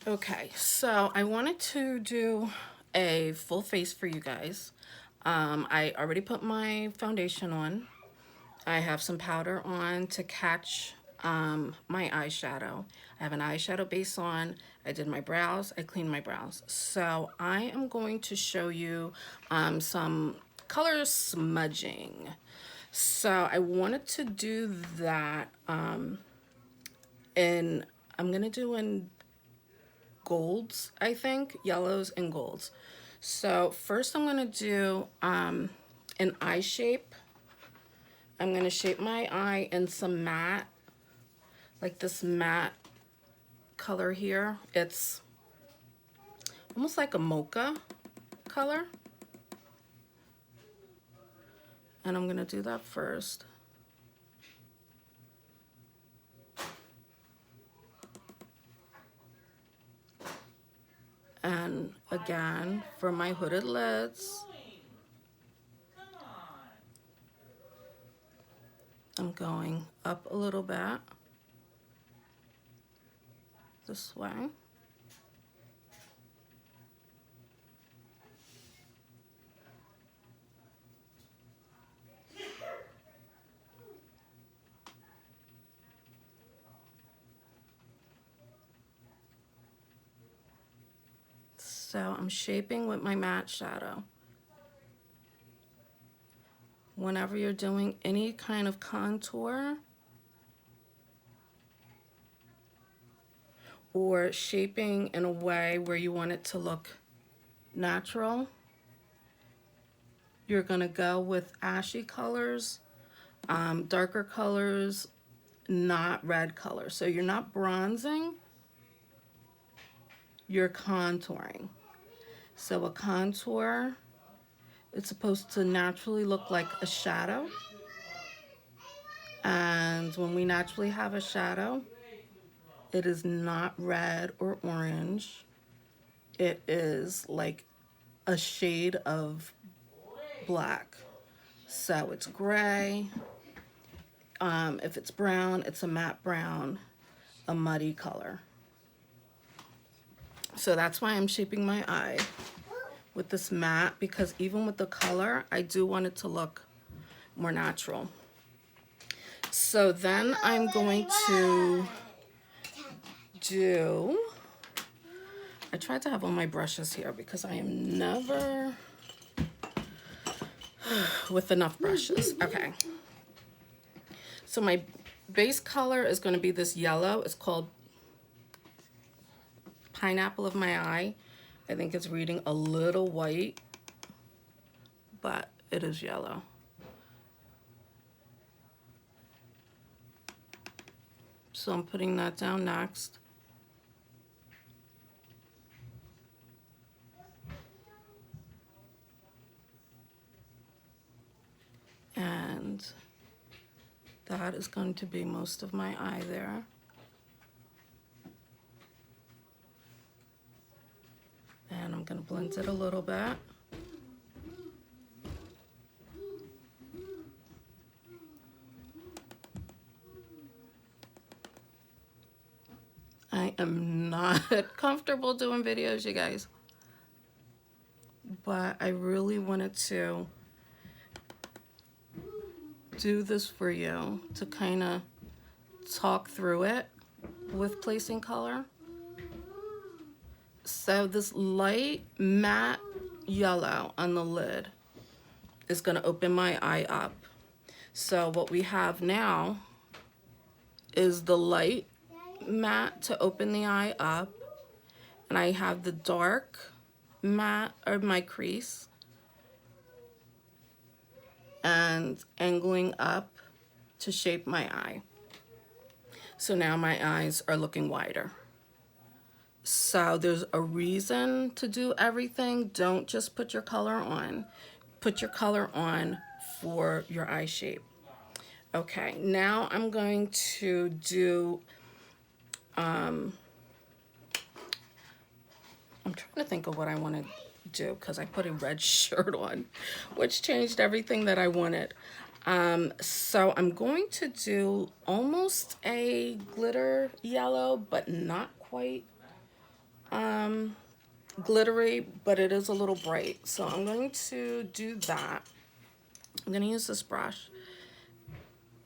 Okay, so I wanted to do a full face for you guys. I already put my foundation on. I have some powder on to catch my eyeshadow. I have an eyeshadow base on. I did my brows. I cleaned my brows. So I am going to show you some color smudging. So I wanted to do that in, I'm going to do in golds, I think, yellows and golds. So first I'm going to do an eye shape. I'm going to shape my eye in some matte, like this matte color here. It's almost like a mocha color. And I'm going to do that first. And again, for my hooded lids, I'm going up a little bit this way. So I'm shaping with my matte shadow. Whenever you're doing any kind of contour or shaping in a way where you want it to look natural, you're gonna go with ashy colors, darker colors, not red colors. So you're not bronzing, you're contouring. So a contour, it's supposed to naturally look like a shadow. And when we naturally have a shadow, it is not red or orange. It is like a shade of black. So it's gray. If it's brown, it's a matte brown, a muddy color. So that's why I'm shaping my eye with this matte, because even with the color, I do want it to look more natural. So then I'm going to do, I tried to have all my brushes here because I am never with enough brushes. Okay. So my base color is going to be this yellow. It's called Pineapple of My Eye. I think it's reading a little white, but it is yellow. So I'm putting that down next. And that is going to be most of my eye there. And I'm going to blend it a little bit. I am not comfortable doing videos, you guys. But I really wanted to do this for you to kind of talk through it with placing color. So this light matte yellow on the lid is going to open my eye up. So what we have now is the light matte to open the eye up, and I have the dark matte or my crease and angling up to shape my eye. So now my eyes are looking wider. So there's a reason to do everything. Don't just put your color on. Put your color on for your eye shape. Okay, now I'm going to do, I'm trying to think of what I want to do because I put a red shirt on, which changed everything that I wanted. So I'm going to do almost a glitter yellow, but not quite glittery, but it is a little bright. So I'm going to do that. I'm going to use this brush.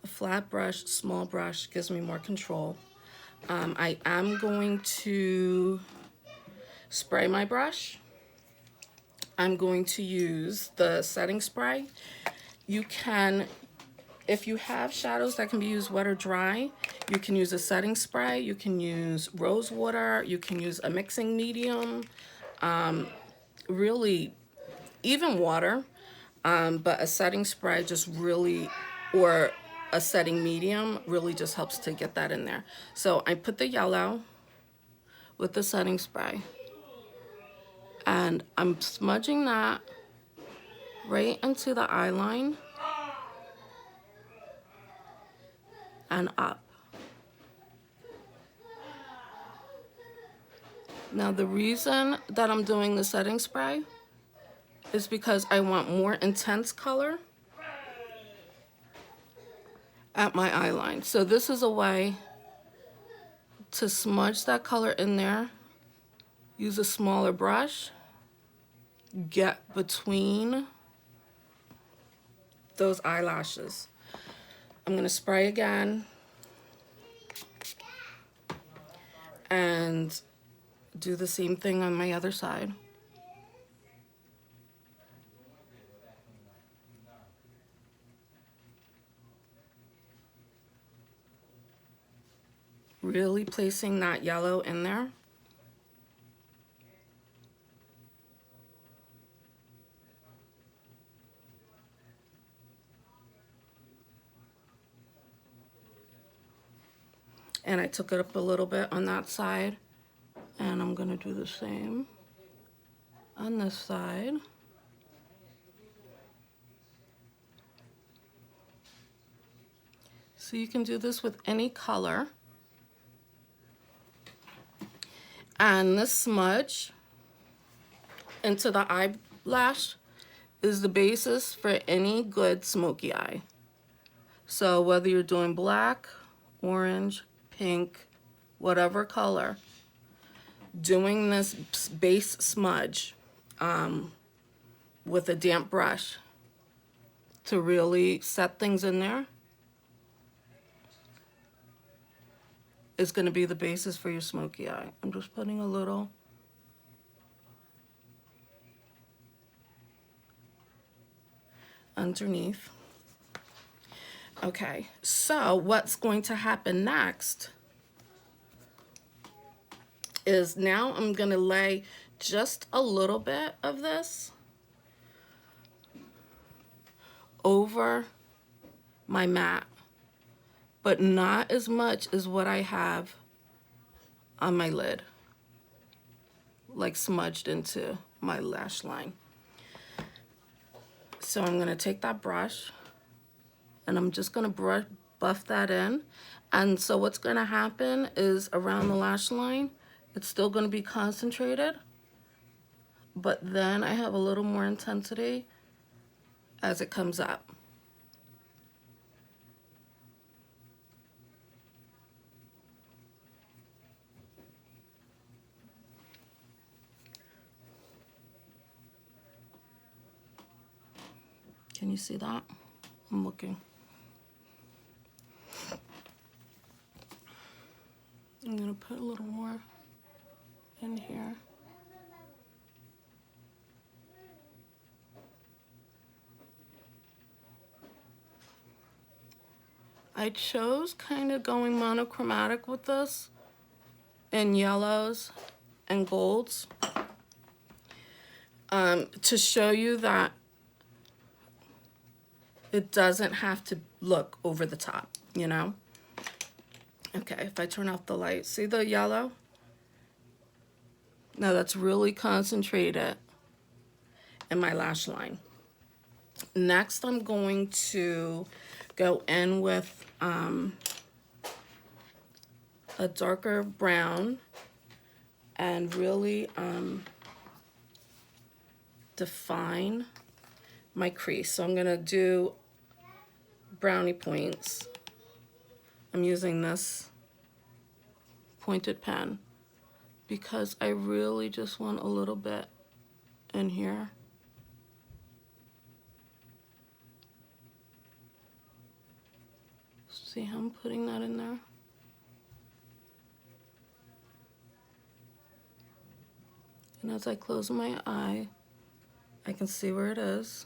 A flat brush, small brush, gives me more control. I am going to spray my brush. I'm going to use the setting spray. You can, if you have shadows that can be used wet or dry, you can use a setting spray, you can use rose water, you can use a mixing medium, really, even water, but a setting spray just really, or a setting medium really just helps to get that in there. So I put the yellow with the setting spray, and I'm smudging that right into the eye line and up. Now the reason that I'm doing the setting spray is because I want more intense color at my eye line. So this is a way to smudge that color in there. Use a smaller brush, get between those eyelashes. I'm gonna spray again and do the same thing on my other side. Really placing that yellow in there. And I took it up a little bit on that side, and I'm gonna do the same on this side. So you can do this with any color. And this smudge into the eyelash is the basis for any good smoky eye. So whether you're doing black, orange, pink, whatever color, doing this base smudge with a damp brush to really set things in there is going to be the basis for your smoky eye. I'm just putting a little underneath. Okay, so what's going to happen next is now I'm going to lay just a little bit of this over my mat, but not as much as what I have on my lid, like smudged into my lash line. So I'm going to take that brush and I'm just going to buff that in. And so what's going to happen is around the lash line, it's still going to be concentrated, but then I have a little more intensity as it comes up. Can you see that? I'm looking. I'm gonna put a little more in here. I chose kind of going monochromatic with this in yellows and golds to show you that it doesn't have to look over the top, you know? Okay, if I turn off the light, see the yellow? Now that's really concentrated in my lash line. Next, I'm going to go in with a darker brown and really define my crease. So I'm gonna do brownie points. I'm using this pointed pen because I really just want a little bit in here. See how I'm putting that in there? And as I close my eye, I can see where it is,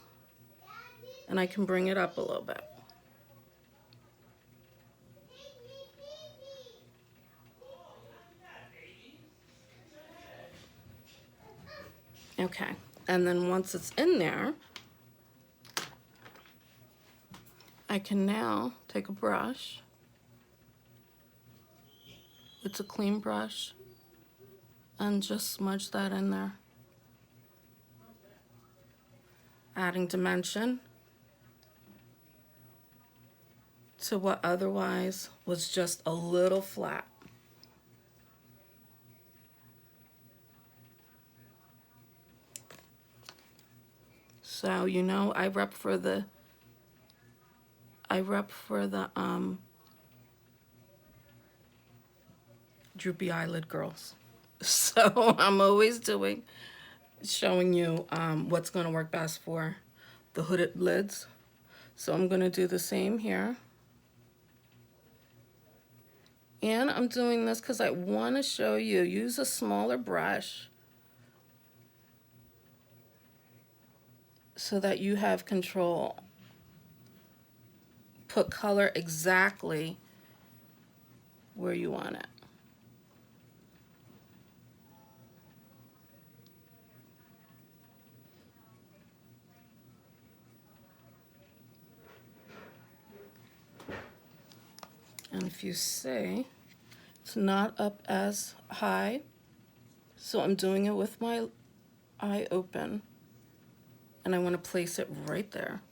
and I can bring it up a little bit. Okay, and then once it's in there, I can now take a brush. It's a clean brush, and just smudge that in there. Adding dimension to what otherwise was just a little flat. So, you know, I rep for the droopy eyelid girls. So I'm always showing you what's gonna work best for the hooded lids. So I'm gonna do the same here. And I'm doing this because I wanna show you, use a smaller brush so that you have control. Put color exactly where you want it. And if you see, it's not up as high, so I'm doing it with my eye open, and I want to place it right there.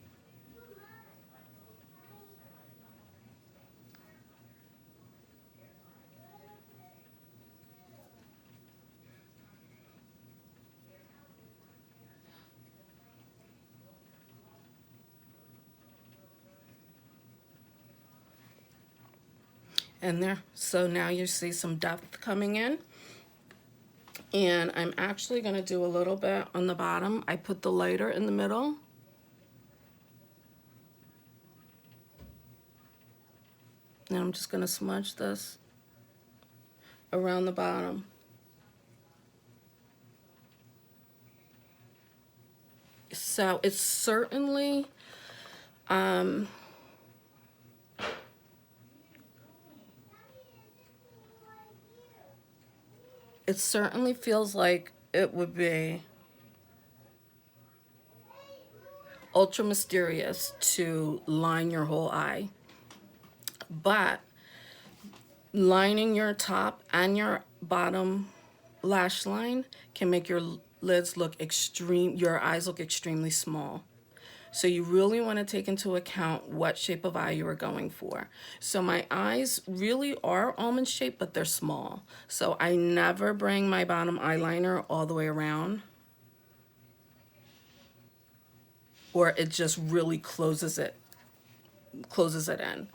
And there, so now you see some depth coming in. And I'm actually gonna do a little bit on the bottom. I put the lighter in the middle. And I'm just gonna smudge this around the bottom. So it's certainly, it certainly feels like it would be ultra mysterious to line your whole eye. But lining your top and your bottom lash line can make your lids look your eyes look extremely small. So you really want to take into account what shape of eye you are going for. So my eyes really are almond shaped, but they're small. So I never bring my bottom eyeliner all the way around, or it just really closes it in.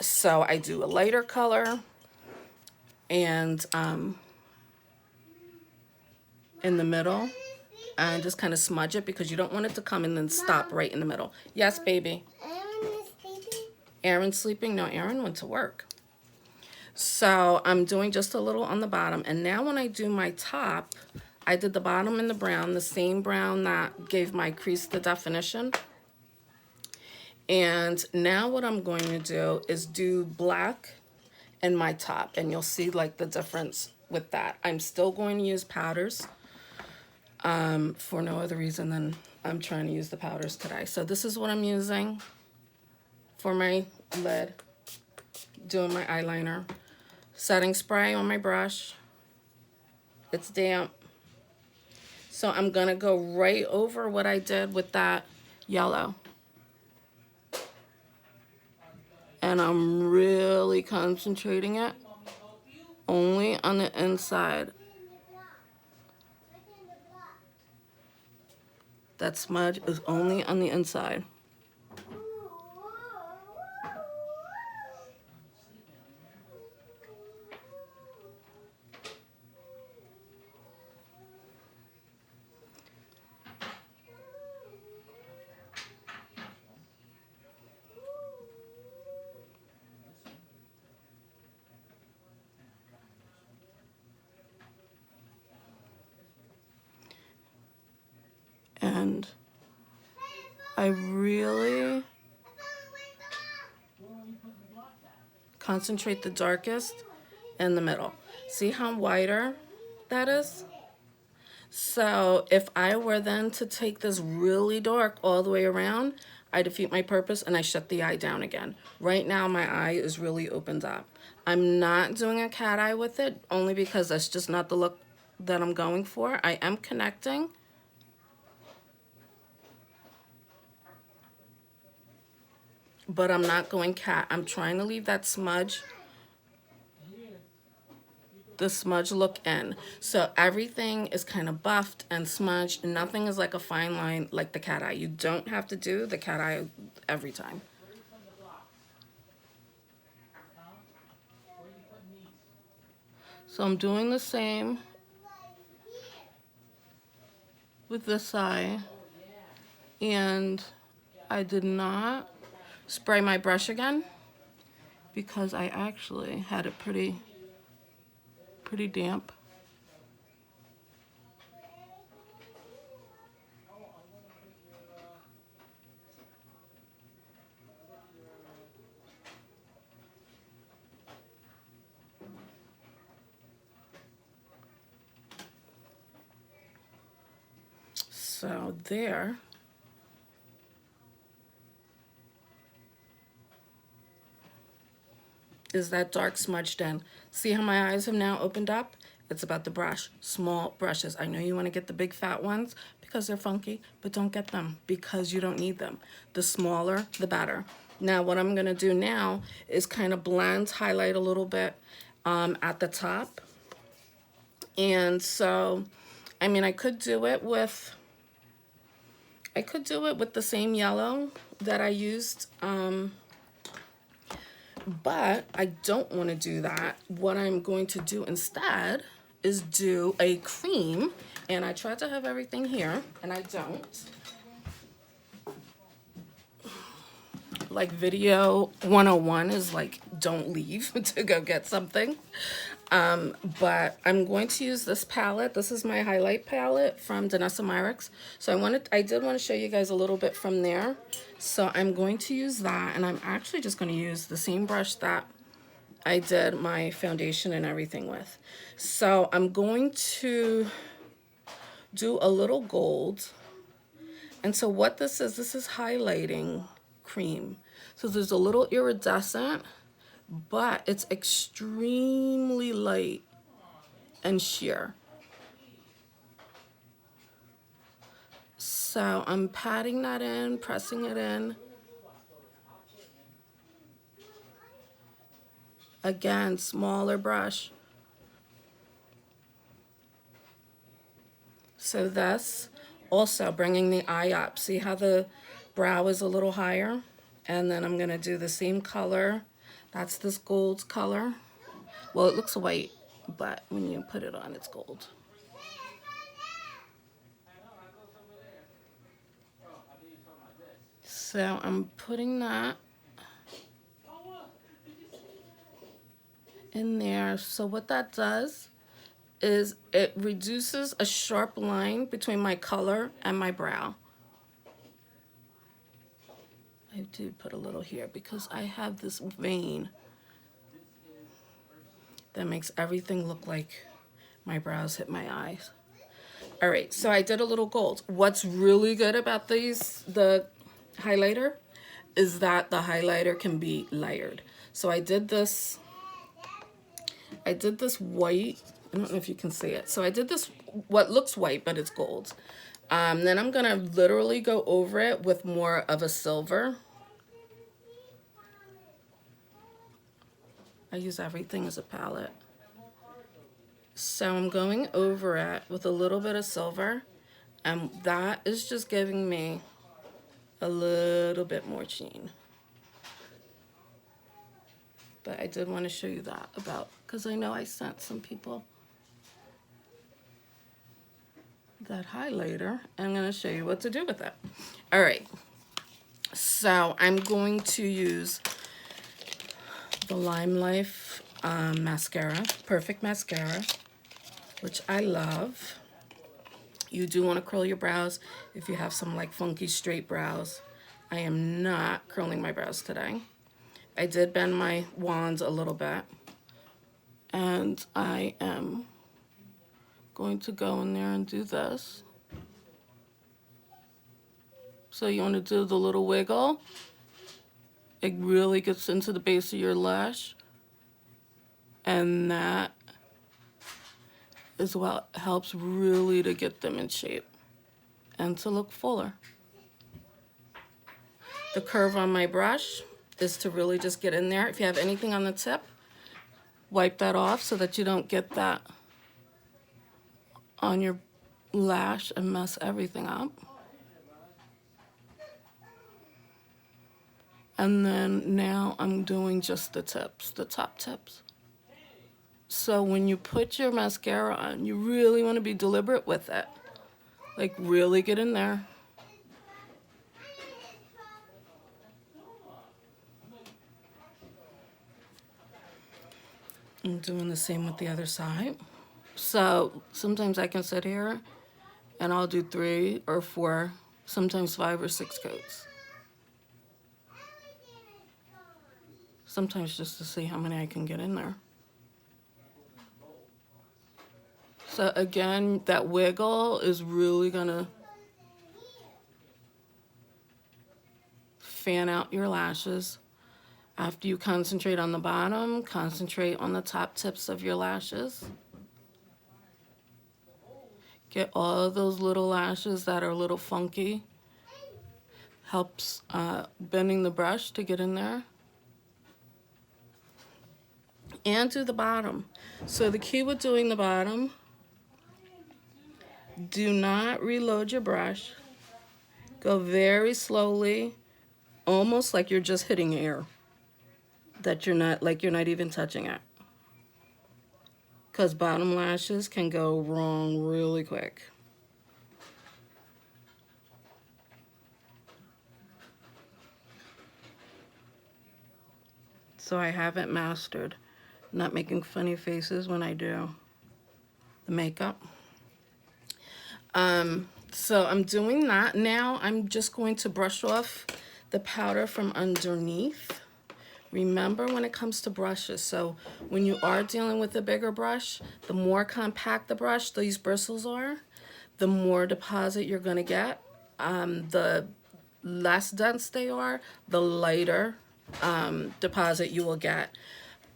So I do a lighter color and in the middle, and just kind of smudge it because you don't want it to come and then stop right in the middle. Yes, baby. Aaron is sleeping? Aaron's sleeping? No, Aaron went to work. So I'm doing just a little on the bottom. And now when I do my top, I did the bottom in the brown, the same brown that gave my crease the definition. And now what I'm going to do is do black in my top. And you'll see like the difference with that. I'm still going to use powders. For no other reason than I'm trying to use the powders today. So this is what I'm using for my lid, doing my eyeliner. Setting spray on my brush. It's damp. So I'm gonna go right over what I did with that yellow. And I'm really concentrating it only on the inside. That smudge is only on the inside. And I really concentrate the darkest in the middle. See how wider that is? So if I were then to take this really dark all the way around, I defeat my purpose and I shut the eye down again. Right now my eye is really opened up. I'm not doing a cat eye with it only because that's just not the look that I'm going for. I am connecting. But I'm not going cat. I'm trying to leave that smudge, the smudge look in. So everything is kind of buffed and smudged. Nothing is like a fine line like the cat eye. You don't have to do the cat eye every time. So I'm doing the same with this eye. And I did not spray my brush again because I actually had it pretty damp. So there. Is that dark smudged in. See how my eyes have now opened up? It's about the brush, small brushes. I know you want to get the big fat ones because they're funky, but don't get them because you don't need them. The smaller, the better. Now what I'm gonna do now is kind of blend, highlight a little bit at the top. And so, I mean, I could do it with the same yellow that I used, but I don't want to do that. What I'm going to do instead is do a cream, and I tried to have everything here, and I don't. Like video 101 is like, don't leave to go get something. But I'm going to use this palette. This is my highlight palette from Danessa Myricks. So I did want to show you guys a little bit from there. So I'm going to use that, and I'm actually just going to use the same brush that I did my foundation and everything with. So I'm going to do a little gold. And so what this is highlighting cream. So there's a little iridescent, but it's extremely light and sheer. So I'm patting that in, pressing it in. Again, smaller brush. So this, also bringing the eye up. See how the brow is a little higher? And then I'm gonna do the same color. That's this gold color. Well, it looks white, but when you put it on, it's gold. So I'm putting that in there. So what that does is it reduces a sharp line between my color and my brow. I do put a little here because I have this vein that makes everything look like my brows hit my eyes. All right, so I did a little gold. What's really good about the highlighter, is that the highlighter can be layered. So I did this white, I don't know if you can see it. So I did this, what looks white, but it's gold. Then I'm gonna literally go over it with more of a silver. I use everything as a palette. So I'm going over it with a little bit of silver, and that is just giving me a little bit more sheen. But I did want to show you that because I know I sent some people that highlighter, and I'm going to show you what to do with it. All right, so I'm going to use the LimeLight mascara, Perfect Mascara, which I love. You do want to curl your brows if you have some like funky straight brows. I am not curling my brows today. I did bend my wands a little bit. And I am going to go in there and do this. So you want to do the little wiggle. It really gets into the base of your lash. And that is what helps really to get them in shape and to look fuller. The curve on my brush is to really just get in there. If you have anything on the tip, wipe that off so that you don't get that on your lash and mess everything up. And then now I'm doing just the tips, the top tips. So when you put your mascara on, you really want to be deliberate with it. Like really get in there. I'm doing the same with the other side. So sometimes I can sit here and I'll do 3 or 4, sometimes 5 or 6 coats. Sometimes just to see how many I can get in there. So again, that wiggle is really gonna fan out your lashes. After you concentrate on the bottom, concentrate on the top tips of your lashes. Get all of those little lashes that are a little funky. Helps bending the brush to get in there. And do the bottom. So the key with doing the bottom, do not reload your brush. Go very slowly, almost like you're just hitting air. That you're not, like you're not even touching it. Because bottom lashes can go wrong really quick. So I haven't mastered not making funny faces when I do the makeup. So I'm doing that. Now I'm just going to brush off the powder from underneath. Remember when it comes to brushes, so when you are dealing with a bigger brush, the more compact the brush, these bristles are, the more deposit you're gonna get. The less dense they are, the lighter deposit you will get.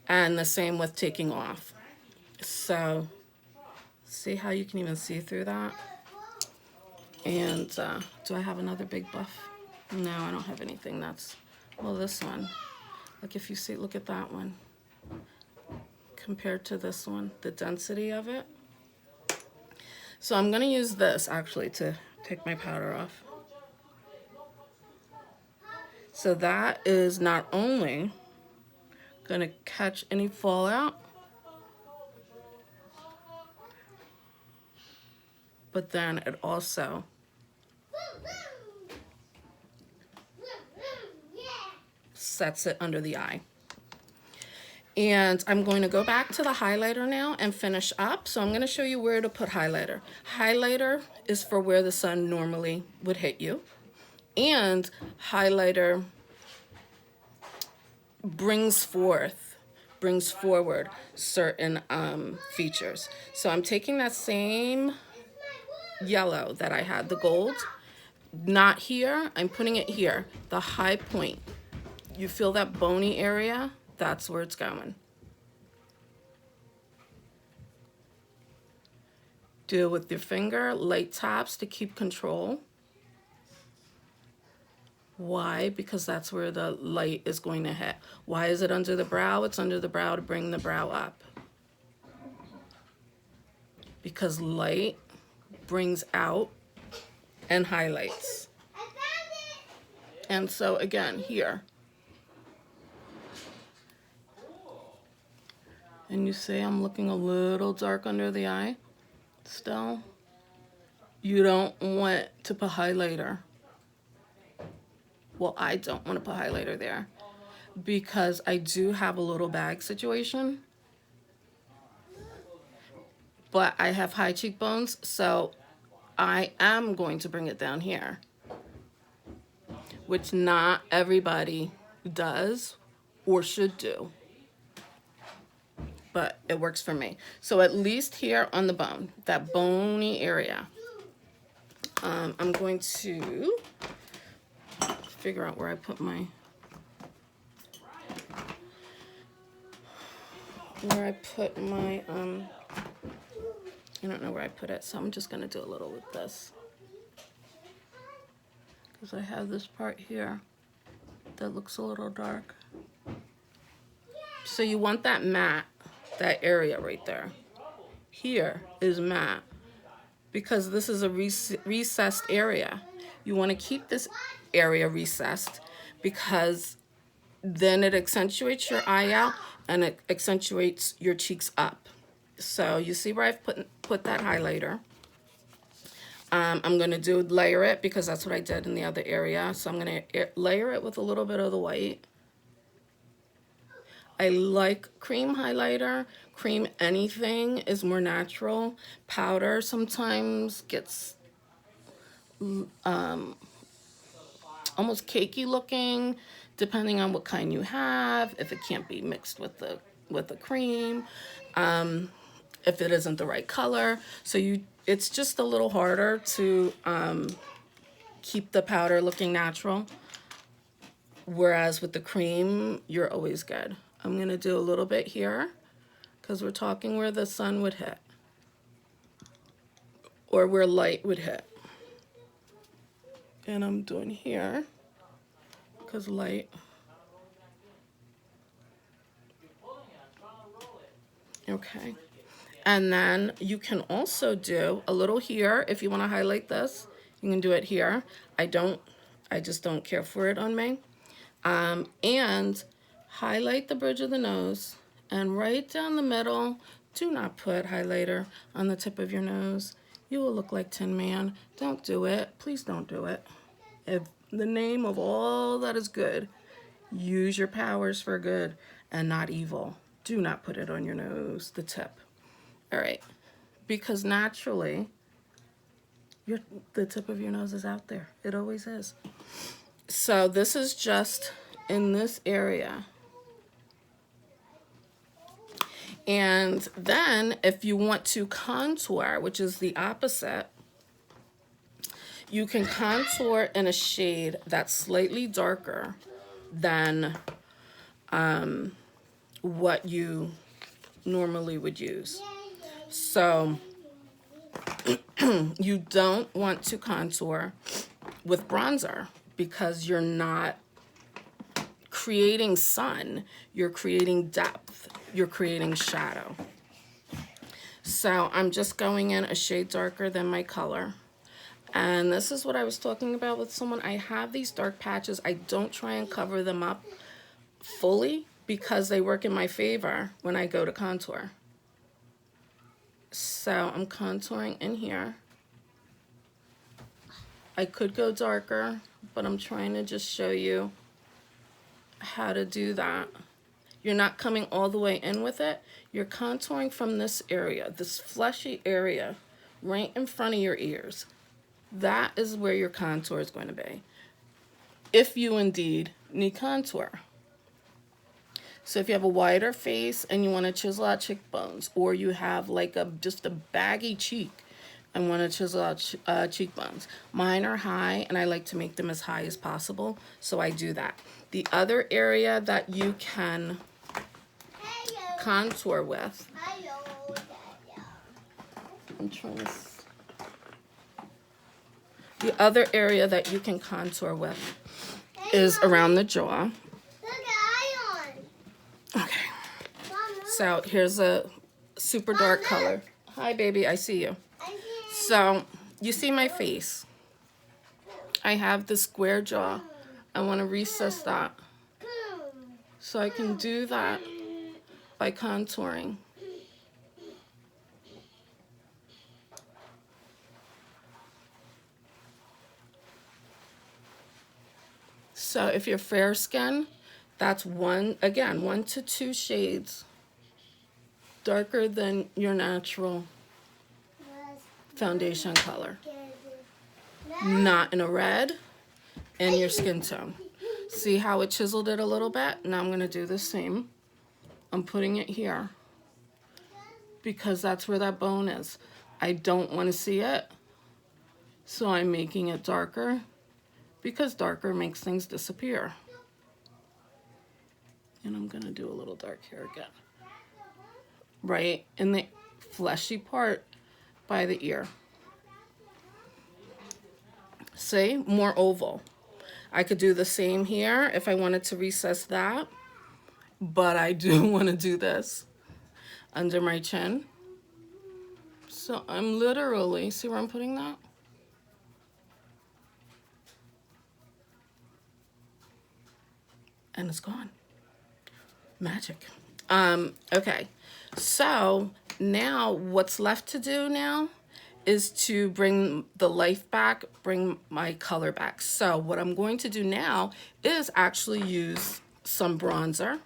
And the same with taking off. So see how you can even see through that? And do I have another big buff? No, I don't have anything that's, well, this one. Like if you see, look at that one. Compared to this one, the density of it. So I'm gonna use this actually to take my powder off. So that is not only gonna catch any fallout, but then it also sets it under the eye. And I'm going to go back to the highlighter now and finish up. So I'm going to show you where to put highlighter. Highlighter is for where the sun normally would hit you. And highlighter brings forward certain features. So I'm taking that same yellow that I had, the gold, not here, I'm putting it here, the high point. You feel that bony area? That's where it's going. Do it with your finger, light taps to keep control. Why? Because that's where the light is going to hit. Why is it under the brow? It's under the brow to bring the brow up. Because light brings out and highlights. And so again, here. And you say I'm looking a little dark under the eye still. You don't want to put highlighter. Well, I don't want to put highlighter there because I do have a little bag situation. But I have high cheekbones, so I am going to bring it down here, which not everybody does or should do, but it works for me. So at least here on the bone, that bony area, I'm going to figure out where I put my, I don't know where I put it, so I'm just gonna do a little with this. Because I have this part here that looks a little dark. So you want that matte, that area right there. Here is matte, because this is a recessed area. You want to keep this area recessed because then it accentuates your eye out and it accentuates your cheeks up. So you see where I've put that highlighter. I'm going to layer it because that's what I did in the other area. So I'm going to layer it with a little bit of the white. I like cream highlighter. Cream anything is more natural. Powder sometimes gets almost cakey looking, depending on what kind you have, if it can't be mixed with the cream, if it isn't the right color. So it's just a little harder to keep the powder looking natural, whereas with the cream, you're always good. I'm gonna do a little bit here, because we're talking where the sun would hit, or where light would hit. And I'm doing here, because light. Okay. And then you can also do a little here. If you want to highlight this, you can do it here. I just don't care for it on me. And highlight the bridge of the nose, and right down the middle. Do not put highlighter on the tip of your nose. You will look like Tin Man. Don't do it. Please don't do it. If the name of all that is good, use your powers for good and not evil. Do not put it on your nose, the tip. All right, because naturally, the tip of your nose is out there. It always is. So this is just in this area. And then if you want to contour, which is the opposite, you can contour in a shade that's slightly darker than what you normally would use. So you don't want to contour with bronzer because you're not creating sun, you're creating depth, you're creating shadow. So I'm just going in a shade darker than my color. And this is what I was talking about with someone. I have these dark patches. I don't try and cover them up fully because they work in my favor when I go to contour. So I'm contouring in here. I could go darker, but I'm trying to just show you how to do that. You're not coming all the way in with it. You're contouring from this area, this fleshy area, right in front of your ears. That is where your contour is going to be, if you indeed need contour. So if you have a wider face and you want to chisel out cheekbones, or you have like just a baggy cheek and want to chisel out cheekbones. Mine are high, and I like to make them as high as possible, so I do that. The other area that you can contour with, the other area that you can contour with is around the jaw. Okay, so here's a super dark color. Hi, baby, I see you. So you see my face. I have the square jaw. I want to recess that. So I can do that by contouring. So if you're fair skin, that's one to two shades darker than your natural foundation color. not in a red, in your skin tone. See how it chiseled it a little bit? Now I'm going to do the same. I'm putting it here because that's where that bone is. I don't want to see it, so I'm making it darker because darker makes things disappear. And I'm going to do a little dark here again. Right in the fleshy part by the ear. See? More oval. I could do the same here if I wanted to recess that. But I do want to do this under my chin. So I'm literally, see where I'm putting that? And it's gone. Magic. Okay. So now what's left to do now is to bring the life back, bring my color back. So what I'm going to do now is actually use some bronzer.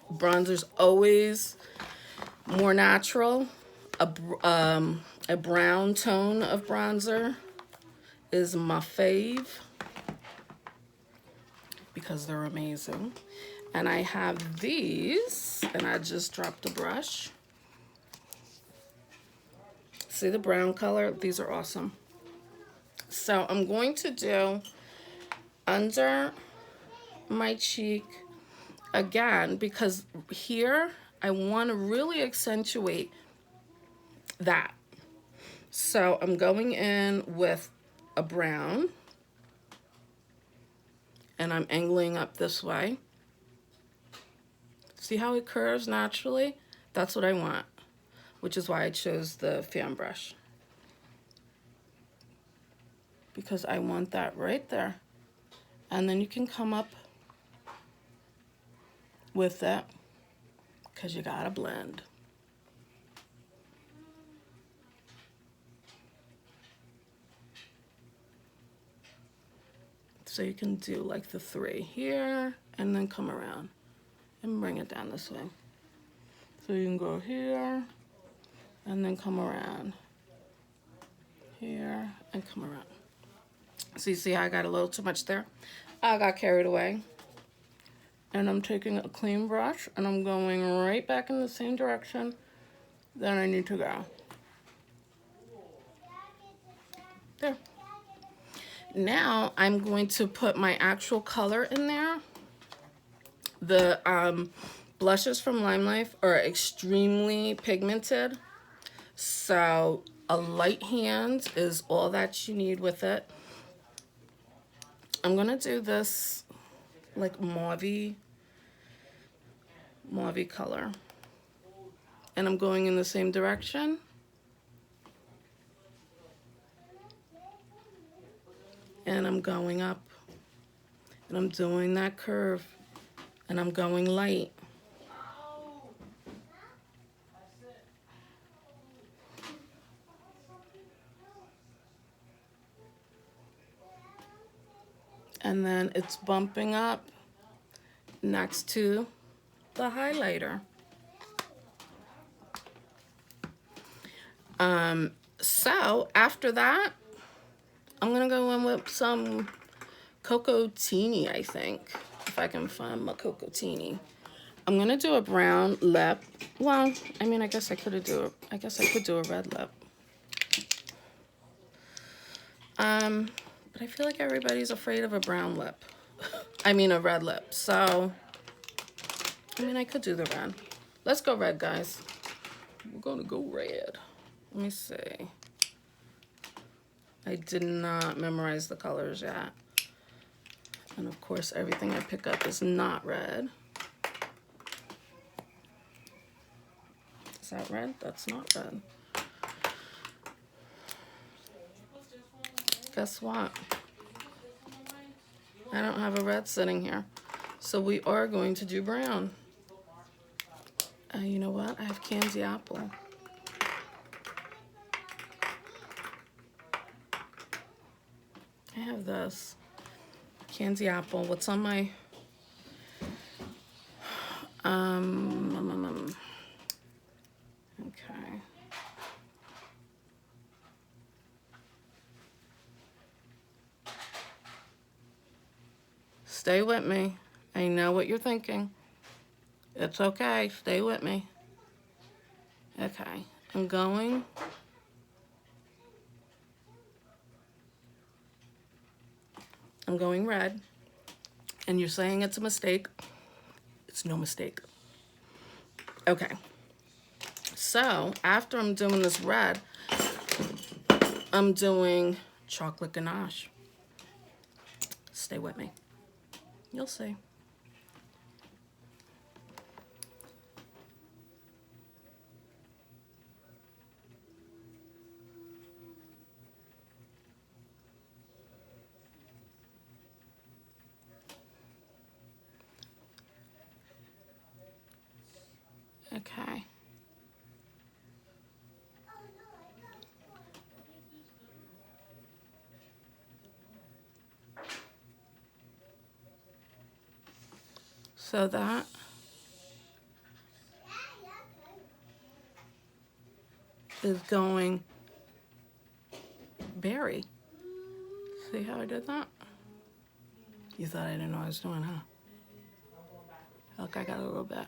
Bronzer's always more natural. A brown tone of bronzer is my fave because they're amazing. And I have these, and I just dropped a brush. See the brown color? These are awesome. So I'm going to do under my cheek again, because here I want to really accentuate that. So I'm going in with a brown, and I'm angling up this way. See how it curves naturally? That's what I want, which is why I chose the fan brush, because I want that right there. And then you can come up with it because you gotta blend. So you can do like the 3 here and then come around and bring it down this way. So you can go here and then come around here and come around. So you see how I got a little too much there? I got carried away. And I'm taking a clean brush and I'm going right back in the same direction that I need to go. There. Now I'm going to put my actual color in there. The blushes from LimeLight are extremely pigmented. So a light hand is all that you need with it. I'm gonna do this like mauve color. And I'm going in the same direction. And I'm going up. And I'm doing that curve. And I'm going light. And then it's bumping up next to the highlighter. So after that, I'm gonna go in with some Cocotini, I think, if I can find my Cocotini. I'm gonna do a brown lip. Well, I mean, I guess I could do a red lip. But I feel like everybody's afraid of a brown lip. I mean, a red lip. So, I mean, I could do the red. Let's go red, guys. We're gonna go red. Let me see. I did not memorize the colors yet. And of course, everything I pick up is not red. Is that red? That's not red. Guess what? I don't have a red sitting here. So we are going to do brown. You know what? I have candy apple. I have this. Candy apple. What's on my... Okay. Stay with me. I know what you're thinking. It's okay. Stay with me. Okay. I'm going. I'm going red. And you're saying it's a mistake. It's no mistake. Okay. So after I'm doing this red, I'm doing chocolate ganache. Stay with me. You'll see. Okay. So that is going berry. See how I did that? You thought I didn't know what I was doing, huh? Look, I got a little bit.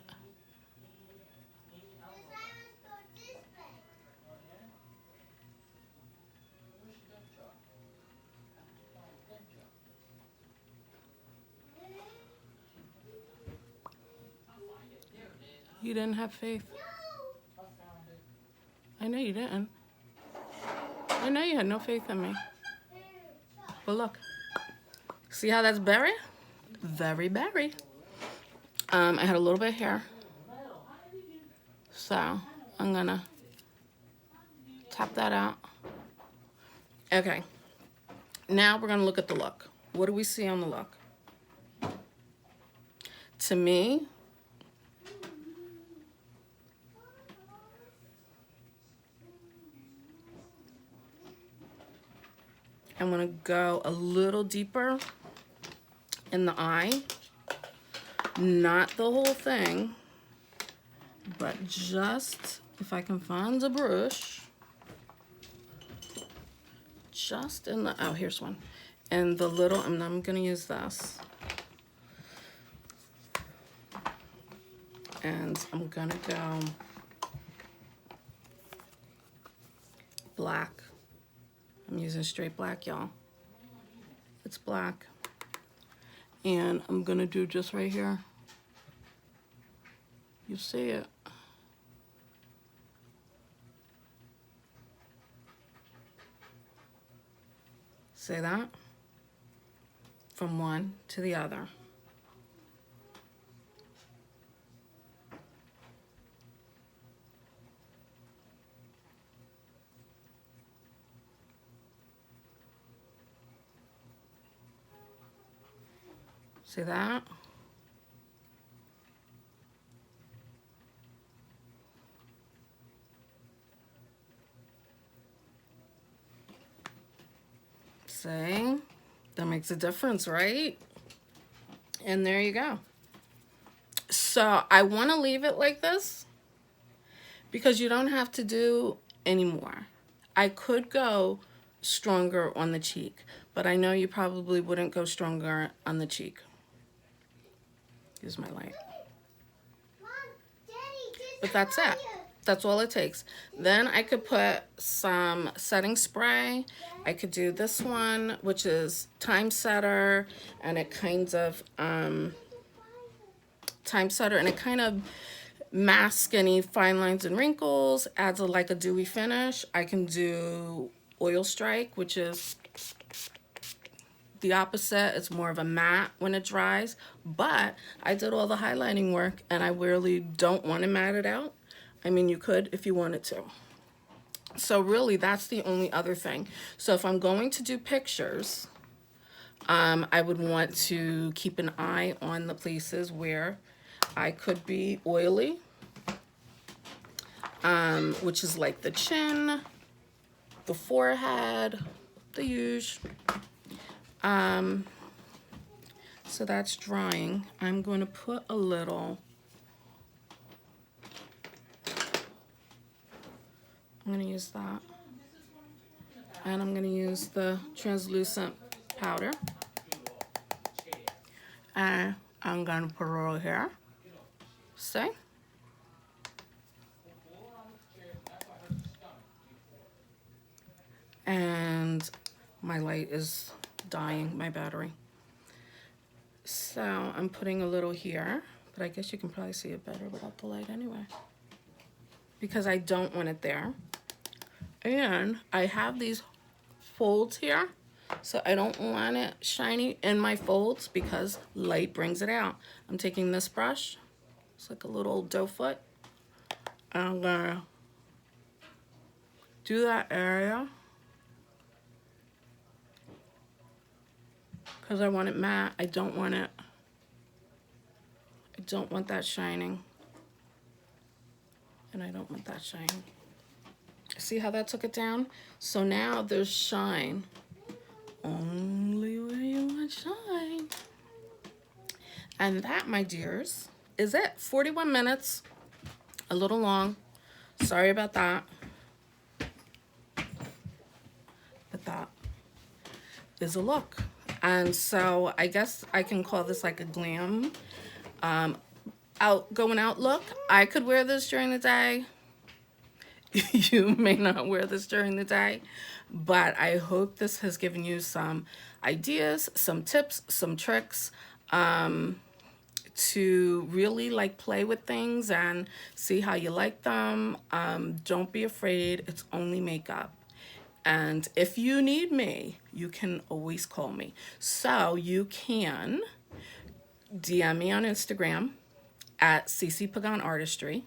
You didn't have faith. I know you didn't. I know you had no faith in me. But look. See how that's berry? Very berry. I had a little bit here. So I'm gonna tap that out. Okay. Now we're gonna look at the look. What do we see on the look? To me, I'm gonna go a little deeper in the eye. Not the whole thing, but just, if I can find a brush, just in the, oh, here's one. And the little, and I'm gonna use this. And I'm gonna go black. I'm using straight black, y'all. It's black. And I'm gonna do just right here. You see it. See that? From one to the other. See that? See? That makes a difference, right? And there you go. So I want to leave it like this because you don't have to do any more. I could go stronger on the cheek, but I know you probably wouldn't go stronger on the cheek. Here's my light. But that's it. That's all it takes. Then I could put some setting spray. I could do this one, which is time setter, and it kind of masks any fine lines and wrinkles, adds like a dewy finish. I can do oil strike, which is the opposite. It's more of a matte when it dries, but I did all the highlighting work and I really don't want to matte it out. I mean, you could if you wanted to. So really, that's the only other thing. So if I'm going to do pictures, I would want to keep an eye on the places where I could be oily, which is like the chin, the forehead, the usual. So that's drying. I'm going to put a little, I'm going to use that. And I'm going to use the translucent powder. And I'm gonna put a little here. See? And my light is dying, my battery. So I'm putting a little here, but I guess you can probably see it better without the light anyway, because I don't want it there. And I have these folds here, so I don't want it shiny in my folds because light brings it out. I'm taking this brush, it's like a little doe foot, and I'm gonna do that area because I want it matte. I don't want that shining, and I don't want that shining. See how that took it down? So now there's shine only where you want shine. And that, my dears, is it. 41 minutes, a little long. Sorry about that. But that is a look. And so I guess I can call this like a glam going out look. I could wear this during the day. You may not wear this during the day, but I hope this has given you some ideas, some tips, some tricks to really like play with things and see how you like them. Don't be afraid. It's only makeup. And if you need me, you can always call me. So you can DM me on Instagram at CC Pagan Artistry,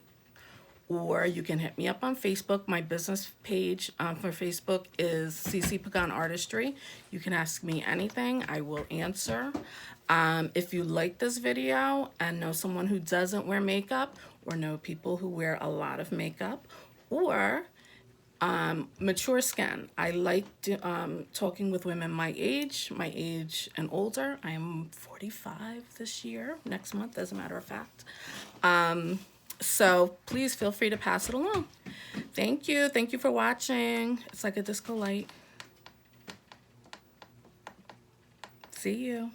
or you can hit me up on Facebook. My business page for Facebook is CC Pagan Artistry. You can ask me anything. I will answer. If you like this video and know someone who doesn't wear makeup, or know people who wear a lot of makeup, or mature skin. I like talking with women my age and older. I am 45 this year, next month, as a matter of fact. So please feel free to pass it along. Thank you. Thank you for watching. It's like a disco light. See you.